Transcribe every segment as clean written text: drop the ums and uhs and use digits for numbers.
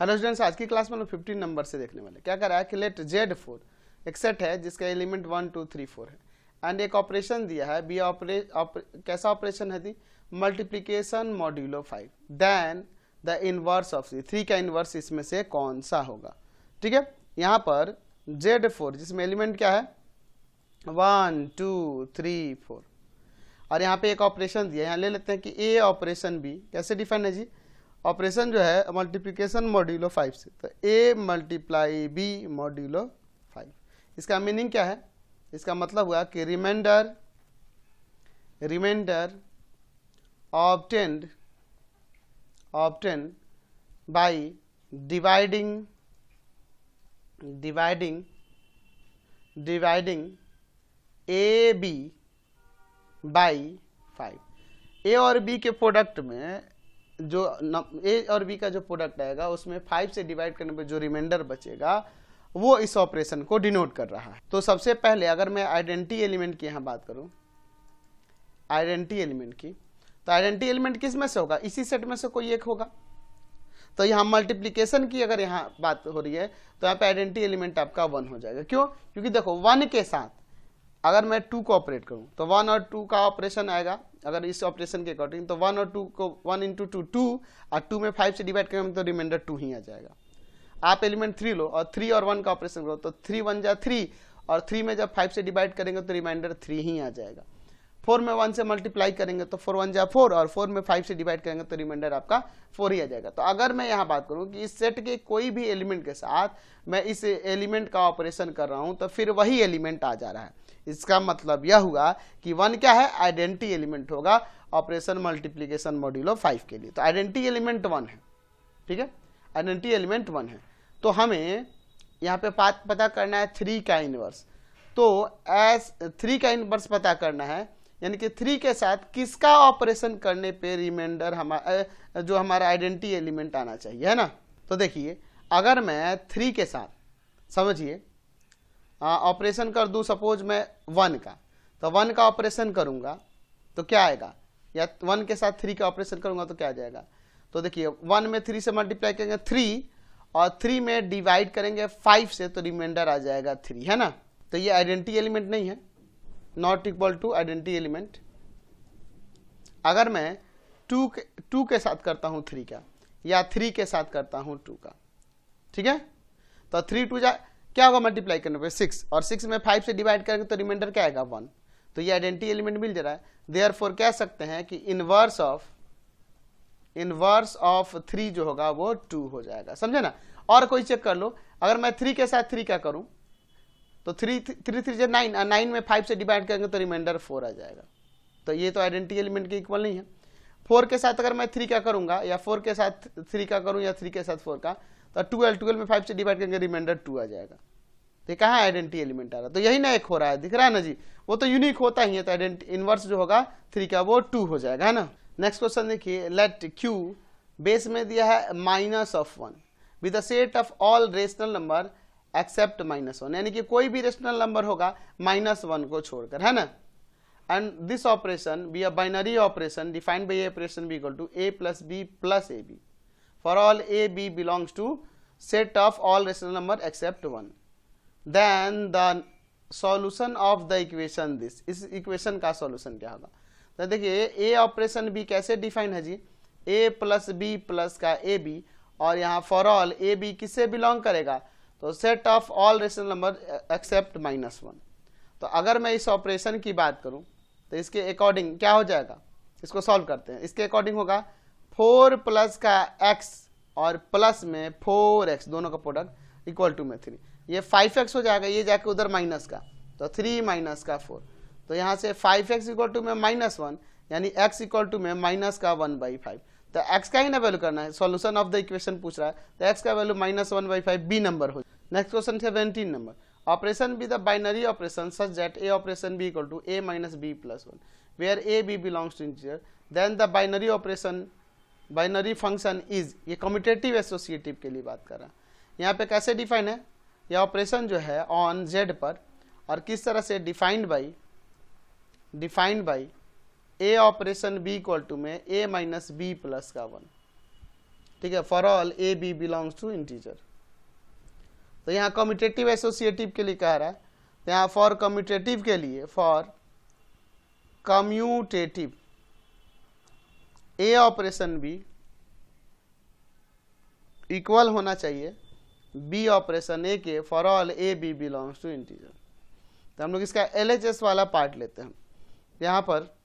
Hello students, आज की class में लोग 15 नंबर से देखने वाले। क्या कर रहा है कि लेट Z4 एक सेट है जिसका एलिमेंट 1 2 3 4 है एंड एक ऑपरेशन दिया है बी कैसा ऑपरेशन है the multiplication modulo 5 then the inverse of 3 का इनवर्स इसमें से कौन सा होगा। ठीक है, यहाँ पर Z4 जिसमें एलिमेंट क्या है 1 2 3 4 और यहाँ पे एक ऑपरेशन दिया है। यहाँ ले लेते हैं कि ए ऑपरेशन बी कैसे डिफाइन है जी। ऑपरेशन जो है मल्टीप्लिकेशन मॉड्यूलो 5 से, तो a मल्टीप्लाई बी मॉड्यूलो 5। इसका मीनिंग क्या है? इसका मतलब हुआ कि remainder obtained by dividing a b by 5। A और बी के प्रोडक्ट में जो ए और बी का जो प्रोडक्ट आएगा उसमें 5 से डिवाइड करने पे जो रिमाइंडर बचेगा वो इस ऑपरेशन को डिनोट कर रहा है। तो सबसे पहले अगर मैं आइडेंटिटी एलिमेंट की यहाँ बात करूँ, आइडेंटिटी एलिमेंट की, तो आइडेंटिटी एलिमेंट किस में से होगा? इसी सेट में से कोई एक होगा। तो यहाँ मल्टीप्लिकेशन की अगर यहाँ बात हो रही है तो यहाँ पे आइडेंटिटी एलिमेंट आपका 1 हो जाएगा। क्यों? क्योंकि देखो 1 के साथ अगर मैं 2 को ऑपरेट करूं तो 1 और 2 का ऑपरेशन आएगा। अगर इस ऑपरेशन के अकॉर्डिंग तो 1 और 2 को 1 इंटू 2 2 और 2 में 5 से डिवाइड करेंगे तो रिमाइंडर 2 ही आ जाएगा। आप एलिमेंट 3 लो और 3 और 1 का ऑपरेशन करो तो 3 1 जा 3 और 3 में जब 5 से डिवाइड करेंगे तो रिमाइंडर 3 ही आ जाएगा। 4 में 1 से मल्टीप्लाई करेंगे तो 4 1 जा 4 और 4 में 5 से डिवाइड करेंगे तो रिमाइंडर आपका 4 ही आ जाएगा। तो अगर मैं यहाँ बात करूँ कि इस सेट के कोई भी एलिमेंट के साथ मैं इस एलिमेंट का ऑपरेशन कर रहा हूँ तो फिर वही एलिमेंट आ जा रहा है। इसका मतलब यह हुआ कि 1 क्या है? आइडेंटिटी एलिमेंट होगा ऑपरेशन मल्टीप्लिकेशन मॉड्यूलो 5 के लिए। तो आइडेंटिटी एलिमेंट 1 है। ठीक है, आइडेंटिटी एलिमेंट 1 है। तो हमें यहाँ पे पता करना है 3 का इनवर्स। तो एस 3 का इनवर्स पता करना है, यानी कि 3 के साथ किसका ऑपरेशन करने पे रिमाइंडर जो हमारा आइडेंटिटी एलिमेंट आना चाहिए, है ना। तो देखिए अगर मैं 3 के साथ समझिए ऑपरेशन कर दूं सपोज मैं 1 का, तो 1 का ऑपरेशन करूंगा तो क्या आएगा, या 1 के साथ 3 का ऑपरेशन करूंगा तो क्या आ जाएगा। तो देखिए 1 में 3 से मल्टीप्लाई करेंगे 3 और 3 में डिवाइड करेंगे 5 से तो रिमाइंडर आ जाएगा 3, है ना। तो ये आइडेंटिटी एलिमेंट नहीं है, not equal to identity element. अगर मैं 2 के साथ करता हूं 3 का या 3 के साथ करता हूं 2 का, ठीक है, तो 3 2 क्या होगा मल्टीप्लाई करने पे 6 और 6 में 5 से डिवाइड करेंगे तो रिमाइंडर क्या आएगा 1। तो ये आइडेंटिटी एलिमेंट मिल जा रहा है। देयरफॉर कह सकते हैं कि इनवर्स ऑफ 3 जो होगा वो 2 हो जाएगा, समझे ना। और कोई चेक कर लो, अगर मैं 3 के साथ 3 का करूं तो 3 3 9 और 9 में 5 से डिवाइड करेंगे तो रिमाइंडर 4 आ जाएगा। तो ये तो आइडेंटिटी एलिमेंट के इक्वल नहीं है। 4 के साथ अगर मैं 3 का करूंगा या 4 के साथ 3 का करूं या 3 के साथ 4 का, तो 12 में 5 से डिवाइड करेंगे रिमाइंडर 2 आ जाएगा। तो कहाँ आइडेंटिटी एलिमेंट आ रहा है? तो यही ना एक हो रहा है, दिख रहा है ना जी, वो तो यूनिक होता ही है। तो इनवर्स जो होगा 3 का वो 2 हो जाएगा, है ना। नेक्स्ट क्वेश्चन देखिए, लेट Q बेस में दिया है -1 with the set of all rational number except -1, यानी कि कोई भी रेशनल नंबर होगा -1 को छोड़कर, है ना। And this operation be a binary operation defined by operation B equal to a plus b plus ab for all a b belongs to set of all rational number except 1, then the solution of the equation this, इस equation का solution क्या होगा। तो देखिए a operation b कैसे define है जी, a plus b plus का ab और यहाँ फॉर ऑल a b किससे बिलोंग करेगा, तो set of all rational number except -1। तो अगर मैं इस ऑपरेशन की बात करूं तो इसके अकॉर्डिंग क्या हो जाएगा, इसको सॉल्व करते हैं। इसके अकॉर्डिंग होगा 4 प्लस का x और प्लस में 4x दोनों का प्रोडक्ट इक्वल टू में 3, ये 5x हो जाएगा, ये जाके उधर माइनस का, तो 3 माइनस का 4, तो यहाँ से 5x इक्वल टू में -1 यानी x इक्वल टू में माइनस का 1/5। तो x का ही ना वैल्यू करना है, सॉल्यूशन ऑफ द इक्वेशन पूछ रहा है, तो x का वैल्यू -1/5 बी नंबर हो। Next question 17 number, operation be the binary operation such that a operation b equal to a minus b plus 1 where a b belongs to integer, then the binary function is, ये commutative associative के लिए बात कर रहा है। यहाँ पे कैसे डिफाइन है यह ऑपरेशन जो है ऑन z पर, और किस तरह से defined by a operation b equal to में a माइनस b प्लस का 1, ठीक है, for all A b belongs to integer. तो यहाँ कम्यूटेटिव एसोसिएटिव के लिए कह रहा है, तो यहाँ फॉर कम्यूटेटिव के लिए, for commutative a operation B equal होना चाहिए बी ऑपरेशन ए के for all A b belongs to integer. तो हम लोग इसका LHS वाला पार्ट लेते हैं। यहाँ पर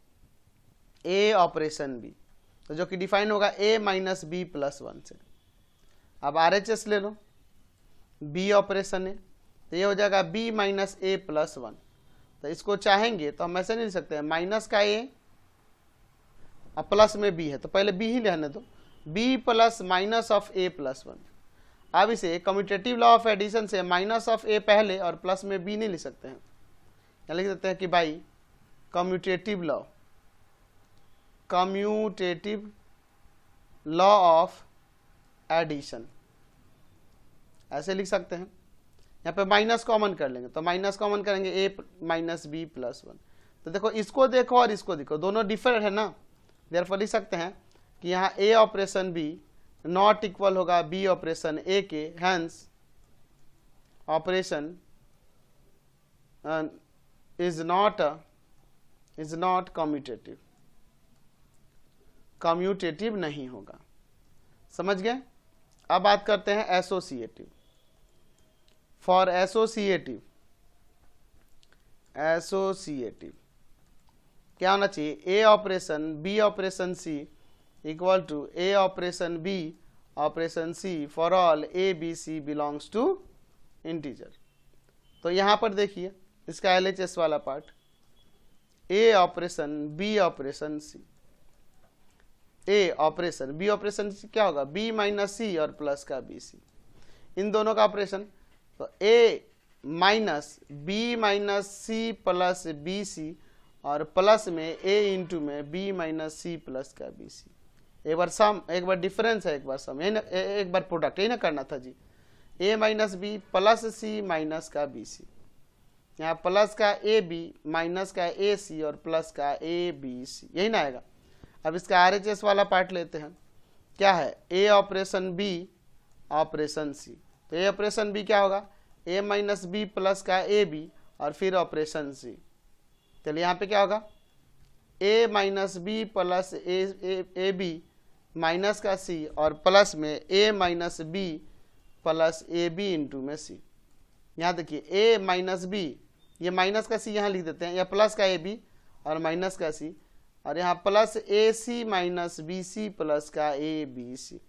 ए ऑपरेशन बी, तो जो कि डिफाइन होगा a माइनस बी प्लस 1 से। अब RHS ले लो, बी ऑपरेशन है, तो ये हो जाएगा b माइनस ए प्लस 1। तो इसको चाहेंगे तो हम ऐसे नहीं लिख सकते हैं, माइनस का a और प्लस में b है, तो पहले b ही लेने दो, b plus minus of a plus 1। अब इसे कम्यूटेटिव लॉ ऑफ एडिशन से माइनस ऑफ a पहले और प्लस में b नहीं लिख सकते हैं, यहाँ लिख देते हैं कि भाई कम्यूटेटिव लॉ ऑफ एडिशन, ऐसे लिख सकते हैं। यहाँ पे माइनस कॉमन कर लेंगे, तो माइनस कॉमन करेंगे a माइनस बी प्लस 1। तो देखो इसको देखो और इसको देखो, दोनों डिफरेंट है ना, देयरफॉर लिख सकते हैं कि यहाँ a operation b not equal होगा b ऑपरेशन a के, hence operation is not commutative नहीं होगा। समझ गए? अब बात करते हैं एसोसिएटिव। फॉर एसोसिएटिव क्या होना चाहिए, A operation B operation C equal to A operation B operation C for all A B C belongs to integer. तो यहां पर देखिए इसका LHS वाला part, A operation B operation C, A operation B operation क्या होगा, B minus सी और plus का बी सी, इन दोनों का ऑपरेशन। तो A minus B minus C plus B C और प्लस में ए इंटू में बी माइनस सी प्लस का बी सी। एक बार सम, एक बार डिफरेंस है, एक बार सम, एक बार प्रोडक्ट, यही ना करना था जी। ए माइनस बी प्लस सी माइनस का बी सी, यहाँ प्लस का ए बी माइनस का ए सी और प्लस का ए बी सी, यही ना आएगा। अब इसका RHS वाला पार्ट लेते हैं, क्या है, ए ऑपरेशन बी ऑपरेशन सी। तो ए ऑपरेशन बी क्या होगा, ए माइनस बी प्लस का ए बी और फिर ऑपरेशन सी। चलिए यहाँ पे क्या होगा, A minus B plus A B minus का सी और प्लस में A minus B plus A B into में सी। यहाँ देखिए ए माइनस बी, ये माइनस का सी यहाँ लिख देते हैं, या प्लस का ए बी और माइनस का सी, और यहाँ प्लस ए सी माइनस बी सी प्लस का ए बी सी।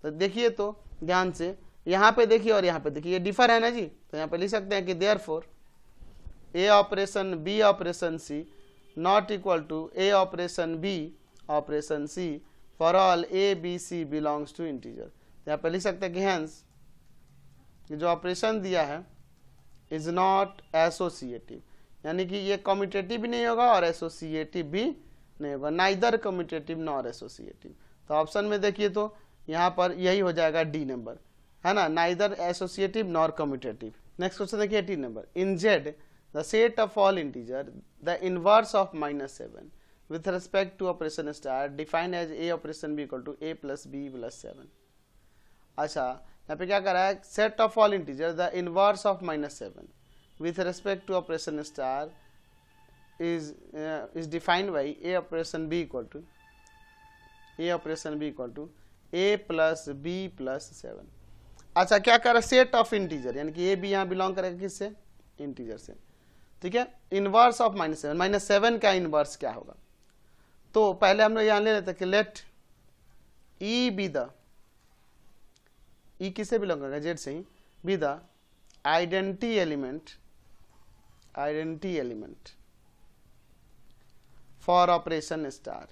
तो देखिए, तो ध्यान से यहाँ पे देखिए और यहाँ पे देखिए, ये डिफर है ना जी। तो यहाँ पे लिख सकते हैं कि therefore a operation B operation c not equal to A operation B operation C for all A B C belongs to integer. तो यहाँ पे लिख सकते हैं कि हैंस जो ऑपरेशन दिया है इज नॉट एसोसिएटिव, यानी कि ये कम्यूटेटिव भी नहीं होगा और एसोसिएटिव भी नहीं होगा, नाइदर कम्यूटेटिव नॉर एसोसिएटिव। तो ऑप्शन में देखिए तो यहाँ पर यही हो जाएगा डी नंबर, है ना, neither associative nor commutative. Next question देखिए 18 number, in Z the set of all integer the inverse of -7 with respect to operation star defined as a operation b equal to a plus b plus 7। अच्छा, यहाँ पे क्या कर रहा है, set of all integer the inverse of -7 with respect to operation star is defined by a operation b equal to a plus b plus 7। अच्छा, क्या कर रहा है, सेट ऑफ इंटीजर, यानी कि ए बी यहाँ बिलोंग करेगा किससे, इंटीजर से। ठीक है, इनवर्स ऑफ -7 का इनवर्स क्या होगा। तो पहले हम लोग यहाँ ले लेते हैं कि let E be the, E किससे बिलोंग करेगा, जेड से ही, be the identity element for operation star.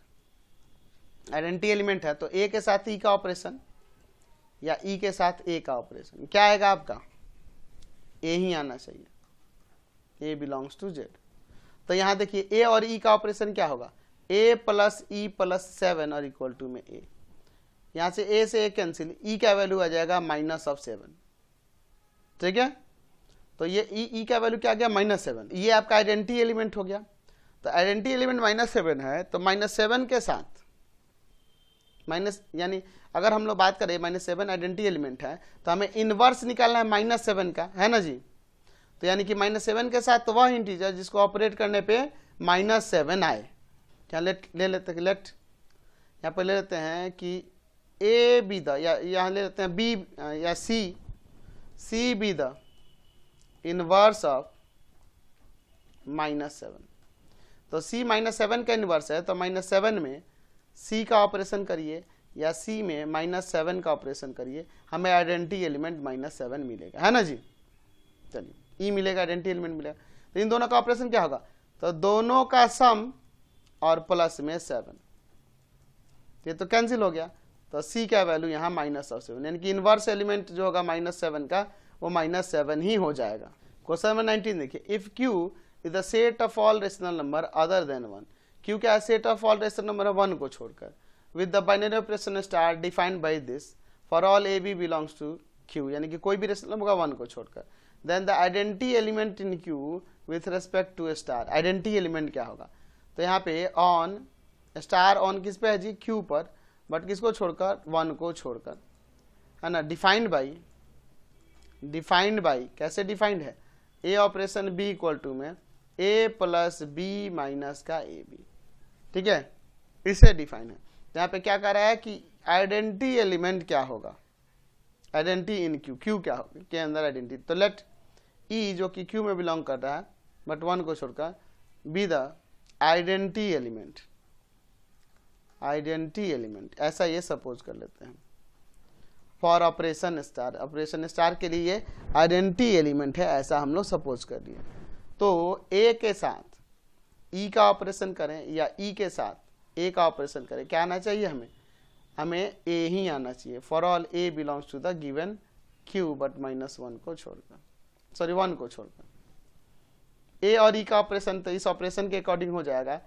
Identity element है तो ए के साथ ई का ऑपरेशन या ई के साथ ए का ऑपरेशन, क्या आएगा आपका, ए ही आना चाहिए, ए बिलोंग्स टू जेड। तो यहां देखिए ए और ई का ऑपरेशन क्या होगा, ए प्लस ई प्लस 7 और इक्वल टू में ए, यहां से ए से ए कैंसिल, ई का वैल्यू आ जाएगा -7। ठीक है, तो ये ई का वैल्यू क्या गया, -7, ये आपका आइडेंटिटी एलिमेंट हो गया। तो आइडेंटिटी एलिमेंट -7 है, तो -7 के साथ माइनस, यानी अगर हम लोग बात करें -7 आइडेंटिटी एलिमेंट है तो हमें इनवर्स निकालना है -7 का, है ना जी। तो यानी कि -7 के साथ तो वह इंटीजर जिसको ऑपरेट करने पे -7 आए। क्या ले लेते हैं, लेट यहाँ पे ले लेते हैं कि ए बी द, या यहाँ ले लेते हैं बी या c be the inverse of -7। तो c -7 का इनवर्स है तो -7 में c का ऑपरेशन करिए या c में -7 का ऑपरेशन करिए, हमें आइडेंटिटी एलिमेंट -7 मिलेगा, है ना जी। चलिए e मिलेगा, आइडेंटिटी एलिमेंट मिलेगा। तो इन दोनों का ऑपरेशन क्या होगा, तो दोनों का सम और प्लस में 7, ये तो कैंसिल हो गया। तो c का वैल्यू यहाँ -7, यानी कि इनवर्स एलिमेंट जो होगा -7 का वो -7 ही हो जाएगा। क्वेश्चन नंबर 19 देखिए, if q is the set of all rational number other than 1, q क्या है, set of all rational number 1 को छोड़कर, with the binary operation star defined by this for all A b belongs to q, यानी कि कोई भी rational number होगा 1 को छोड़कर, then the identity element in q with respect to star. Identity element क्या होगा, तो यहाँ पे ऑन स्टार ऑन किस पे है जी, q पर, बट किसको छोड़कर, 1 को छोड़कर, है ना। डिफाइंड बाई कैसे डिफाइंड है, a operation b equal to में a प्लस बी माइनस का ए बी, ठीक है, इससे डिफाइन है। यहाँ पे क्या कर रहा है कि आइडेंटिटी एलिमेंट क्या होगा, आइडेंटिटी इन q क्या होगा के अंदर आइडेंटिटी, तो लेट e जो कि q में बिलोंग कर रहा है बट 1 को छोड़कर बी द आइडेंटिटी एलिमेंट, ऐसा ये सपोज कर लेते हैं। फॉर ऑपरेशन स्टार के लिए आइडेंटिटी एलिमेंट है, ऐसा हम लोग सपोज कर लिए। तो a के साथ e का ऑपरेशन करें या e के साथ a का ऑपरेशन करें, क्या आना चाहिए, हमें a ही आना चाहिए। For all a belongs to the given q but -1 को छोड़कर, सॉरी 1 को छोड़कर। a और e का ऑपरेशन, तो इस ऑपरेशन के अकॉर्डिंग हो जाएगा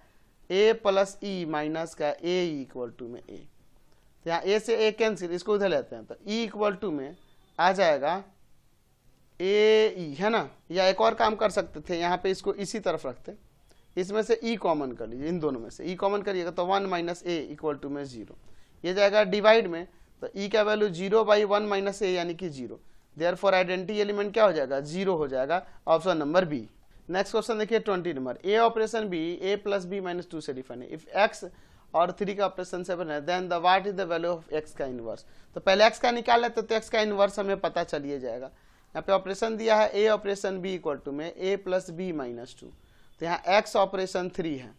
a प्लस ई माइनस का a इक्वल टू में a, तो यहाँ a से a कैंसिल, इसको उधर लेते हैं, तो e इक्वल टू में आ जाएगा ए ई, है ना। या एक और काम कर सकते थे, यहाँ पे इसको इसी तरफ रखते, इसमें से e कॉमन कर लीजिए, इन दोनों में से e कॉमन करिएगा तो 1 माइनस a इक्वल टू में 0, ये जाएगा डिवाइड में, तो e का वैल्यू 0 बाई 1 माइनस a यानी कि 0, देयरफॉर आइडेंटिटी एलिमेंट क्या हो जाएगा, 0 हो जाएगा, option number b. Next question देखिए 20 number, a operation b a plus b minus 2 से डिफाइन है। इफ x और 3 का ऑपरेशन 7 है, then the what is the value of x का इनवर्स। तो पहले x का निकाल लेते तो x का इनवर्स हमें पता चलिए जाएगा। यहाँ पे ऑपरेशन दिया है a operation b equal to में a प्लस बी माइनस 2, तो यहाँ x ऑपरेशन 3 है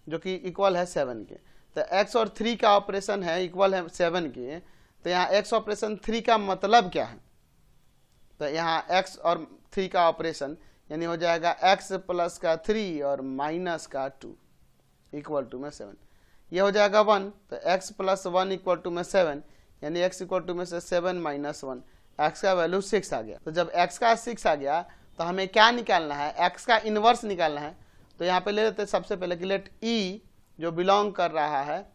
जो कि इक्वल है 7 के, तो x और 3 का ऑपरेशन है इक्वल है 7 के, तो यहाँ x ऑपरेशन 3 का मतलब क्या है, तो यहाँ x और 3 का ऑपरेशन यानी हो जाएगा x प्लस का 3 और माइनस का 2 इक्वल टू में 7, ये हो जाएगा 1, तो x प्लस 1 इक्वल टू में 7, यानी x इक्वल टू में से 7 माइनस 1, x का वैल्यू 6 आ गया। तो जब x का 6 आ गया तो हमें क्या निकालना है, x का इनवर्स निकालना है। तो यहाँ पे ले लेते हैं सबसे पहले कि लेट e जो बिलोंग कर रहा है,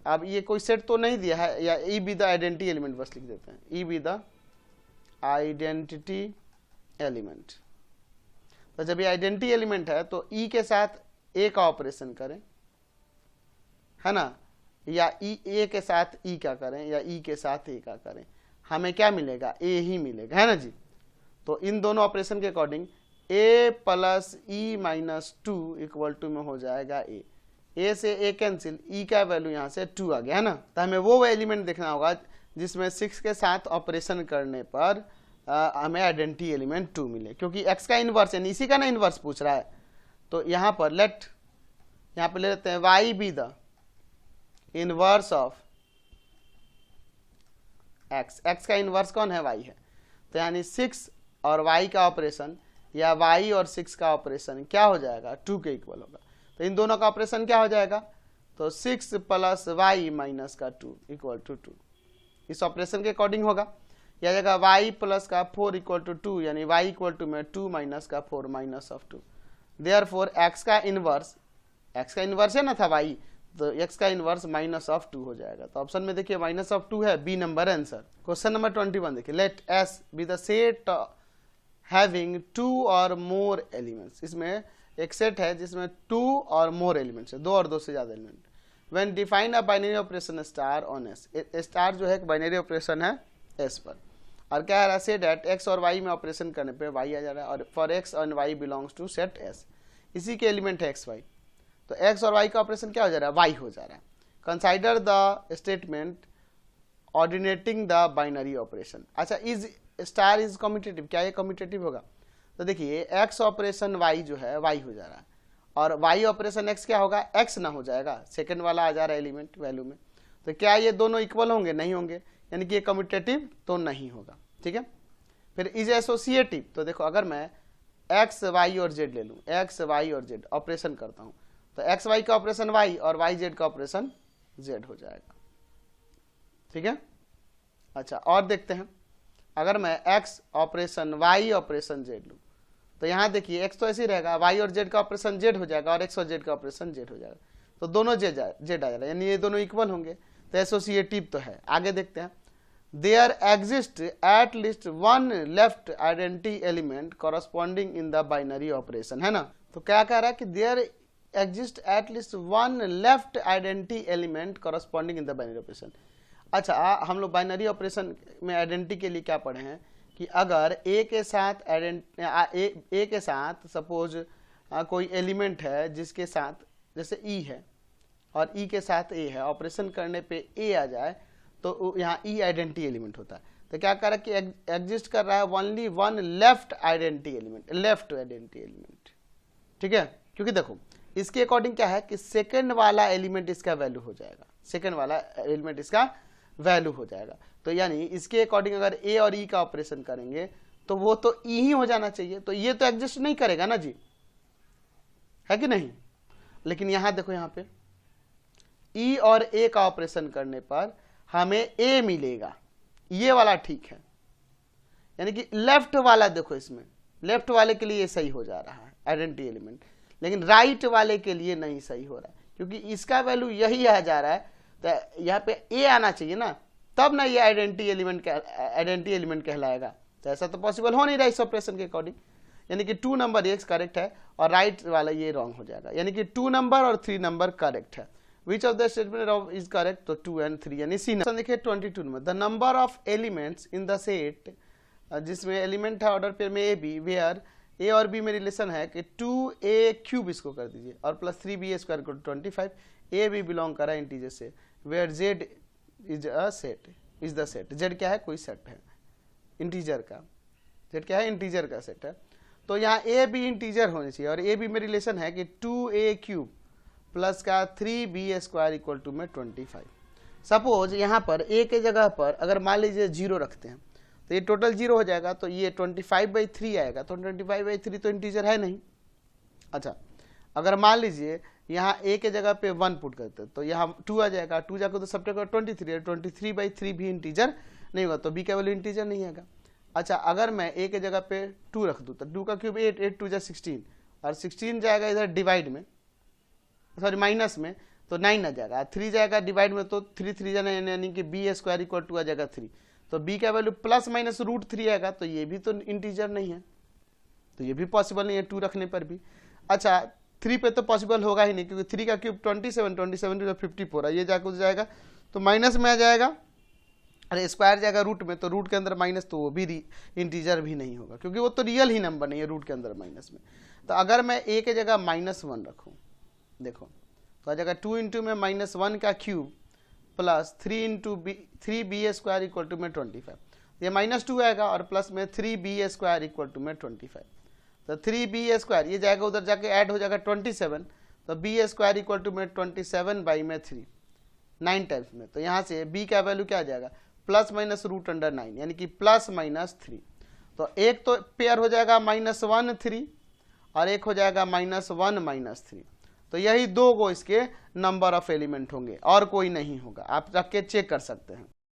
अब ये कोई सेट तो नहीं दिया है, या e B the identity element बस लिख देते हैं, e B the identity element. तो जब ये आइडेंटिटी एलिमेंट है तो e के साथ a का ऑपरेशन करें, है ना, या a के साथ e का करें या e के साथ a का करें, हमें क्या मिलेगा, a ही मिलेगा, है ना जी। तो इन दोनों ऑपरेशन के according a plus e minus 2 equal to में हो जाएगा a से a कैंसिल, e का वैल्यू यहाँ से 2 आ गया, है ना। तो हमें वो एलिमेंट देखना होगा जिसमें 6 के साथ ऑपरेशन करने पर हमें आइडेंटिटी एलिमेंट 2 मिले, क्योंकि x का इनवर्स यानी इसी का ना इनवर्स पूछ रहा है। तो यहाँ पर यहाँ पे ले लेते हैं y B the inverse of x का इनवर्स कौन है, y है, तो यानी 6 और y का ऑपरेशन या y और 6 का ऑपरेशन क्या हो जाएगा, 2 के इक्वल होगा। तो इन दोनों का ऑपरेशन क्या हो जाएगा, तो 6 प्लस y माइनस का 2 इक्वल टू 2, इस ऑपरेशन के अकॉर्डिंग होगा। यह जगह y प्लस का 4 इक्वल टू 2, यानी y इक्वल टू में 2 माइनस का 4 माइनस ऑफ 2, देयरफॉर x का इनवर्स है ना था y, तो x का इनवर्स माइनस ऑफ 2 हो जाएगा। तो ऑप्शन में देखिए माइनस ऑफ 2 है, B number answer. Question number 21 देखिए, let S be the set having 2 और मोर एलिमेंट्स। इसमें एक सेट है जिसमें 2 और मोर एलिमेंट्स है, 2 और 2 से ज्यादा element, when define a binary operation star on S, star जो है एक बाइनरी ऑपरेशन है एस पर, और क्या है से डेट एक्स और वाई में ऑपरेशन करने पे वाई आ जा रहा है, और for X and Y belongs to set S, इसी के एलिमेंट है एक्स वाई, तो एक्स और वाई का ऑपरेशन क्या हो जा रहा है, वाई हो जा रहा है। Consider the statement ordinating the binary operation. अच्छा, इज स्टार इज कम्यूटेटिव, क्या ये कम्यूटेटिव होगा? तो देखिए एक्स ऑपरेशन वाई जो है वाई हो जा रहा है, और वाई ऑपरेशन एक्स क्या होगा, एक्स ना हो जाएगा, सेकंड वाला आ जा रहा है एलिमेंट वैल्यू में, तो क्या ये दोनों इक्वल होंगे? नहीं होंगे, यानी कि ये कम्यूटेटिव तो नहीं होगा। ठीक है, फिर इज एसोसिएटिव, तो देखो अगर मैं एक्स वाई और जेड ले लूँ, एक्स वाई और जेड ऑपरेशन करता हूँ, तो एक्स वाई का ऑपरेशन वाई और वाई जेड का ऑपरेशन जेड हो जाएगा। ठीक है, अच्छा और देखते हैं, अगर मैं X operation Y operation Z लूँ, तो यहाँ देखिए एक्स तो ऐसे ही रहेगा, वाई और जेड का ऑपरेशन जेड हो जाएगा, और एक्स और जेड का ऑपरेशन जेड हो जाएगा, तो दोनों जेड आ जाएगा, यानी ये दोनों इक्वल होंगे, तो एसोसिएटिव तो है। आगे देखते हैं, there exist at least one left identity element corresponding in the binary operation, है ना। तो क्या कह रहा है कि there exist at least one left identity element corresponding in the binary operation. अच्छा, हम लोग बाइनरी ऑपरेशन में आइडेंटिटी के लिए क्या पढ़े हैं कि अगर ए के साथ सपोज कोई एलिमेंट है जिसके साथ जैसे ई है और ई के साथ ए है, ऑपरेशन करने पे ए आ जाए तो यहाँ ई आइडेंटिटी एलिमेंट होता है। तो क्या कर रहा है कि एग्जिस्ट कर रहा है only one left identity element, left identity element. ठीक है, क्योंकि देखो इसके अकॉर्डिंग क्या है कि सेकंड वाला एलिमेंट इसका वैल्यू हो जाएगा, सेकंड वाला एलिमेंट इसका वैल्यू हो जाएगा, तो यानी इसके अकॉर्डिंग अगर ए और ई का ऑपरेशन करेंगे तो वो तो ई ही हो जाना चाहिए, तो ये तो एग्जिस्ट नहीं करेगा ना जी, है कि नहीं। लेकिन यहां देखो, यहां पे ई और ए का ऑपरेशन करने पर हमें ए मिलेगा, ये वाला ठीक है, यानी कि लेफ्ट वाला देखो, इसमें लेफ्ट वाले के लिए सही हो जा रहा है आइडेंटिटी एलिमेंट, लेकिन राइट वाले के लिए नहीं सही हो रहा है, क्योंकि इसका वैल्यू यही आ जा रहा है, तो यहाँ पे ए आना चाहिए ना, तब ना ये आइडेंटिटी एलिमेंट कहलाएगा। तो ऐसा तो पॉसिबल हो नहीं रहा इस ऑपरेशन के अकॉर्डिंग, यानी कि 2 नंबर एक्स करेक्ट है और राइट वाला ये रॉन्ग हो जाएगा, यानी कि 2 नंबर और 3 नंबर करेक्ट है। Which of the statement is correct, तो 2 and 3, यानी सी। देखिए 22 number, the number of elements in the set, जिसमें एलिमेंट है ऑर्डर पेयर में ए बी, वेयर ए और बी में रिलेशन है कि 2a³ इसको कर दीजिए और प्लस 3b² को 25, ए बी बिलोंग कर रहा है इंटीजर से, where Z is a set, is the set, Z क्या है, कोई सेट है इंटीजर का, जेड क्या है, इंटीजर का सेट है। तो यहाँ ए बी इंटीजर होने चाहिए, और ए बी में रिलेशन है कि 2a³ प्लस का 3b² इक्वल टू में 25। सपोज यहाँ पर ए के जगह पर अगर मान लीजिए 0 रखते हैं तो ये टोटल 0 हो जाएगा, तो ये 25/3 आएगा, तो 25/3 तो इंटीजर है नहीं। अच्छा, अगर मान लीजिए यहाँ ए के जगह पे 1 पुट करते हैं तो यहाँ 2 आ जाएगा, 2 जाकर तो सब जगह 23 है, 23/3 भी इंटीजर नहीं होगा, तो बी का वैल्यू इंटीजर नहीं आएगा। अच्छा, अगर मैं ए के जगह पे 2 रख दूँ तो 2 का क्यूब 8, 8 2 16, और 16 जाएगा इधर डिवाइड में, सॉरी माइनस में, तो 9 आ जाएगा, 3 जाएगा डिवाइड में, तो 3 3 जाना, यानी कि b² इक्वल टू आ जाएगा 3, तो b का वैल्यू प्लस माइनस √3 आएगा, तो ये भी तो इंटीजर नहीं है, तो ये भी पॉसिबल नहीं है 2 रखने पर भी। अच्छा, 3 पे तो पॉसिबल होगा ही नहीं, क्योंकि 3 का क्यूब 27, 27 to 54 है, ये जाकर जाएगा तो माइनस में आ जाएगा, अरे स्क्वायर जाएगा रूट में, तो रूट के अंदर माइनस, तो वो भी इंटीजर भी नहीं होगा, क्योंकि वो तो रियल ही नंबर नहीं है रूट के अंदर माइनस में। तो अगर मैं ए के जगह -1 रखूँ, देखो तो आ जाएगा 2 इंटू में -1 का cube plus 3 into 3b² equal to में 25, ये -2 आएगा, और प्लस में 3b² इक्वल टू में 25, तो 3b² ये जाएगा उधर जाके ऐड हो जाएगा 27, तो b² इक्वल टू में 27/3 9 टाइम्स में, तो यहाँ से b का वैल्यू क्या आ जाएगा, ±√9, यानी कि +-3। तो एक तो पेयर हो जाएगा -1 3 और एक हो जाएगा -1 -3, तो यही 2 इसके नंबर ऑफ एलिमेंट होंगे और कोई नहीं होगा, आप रख के चेक कर सकते हैं।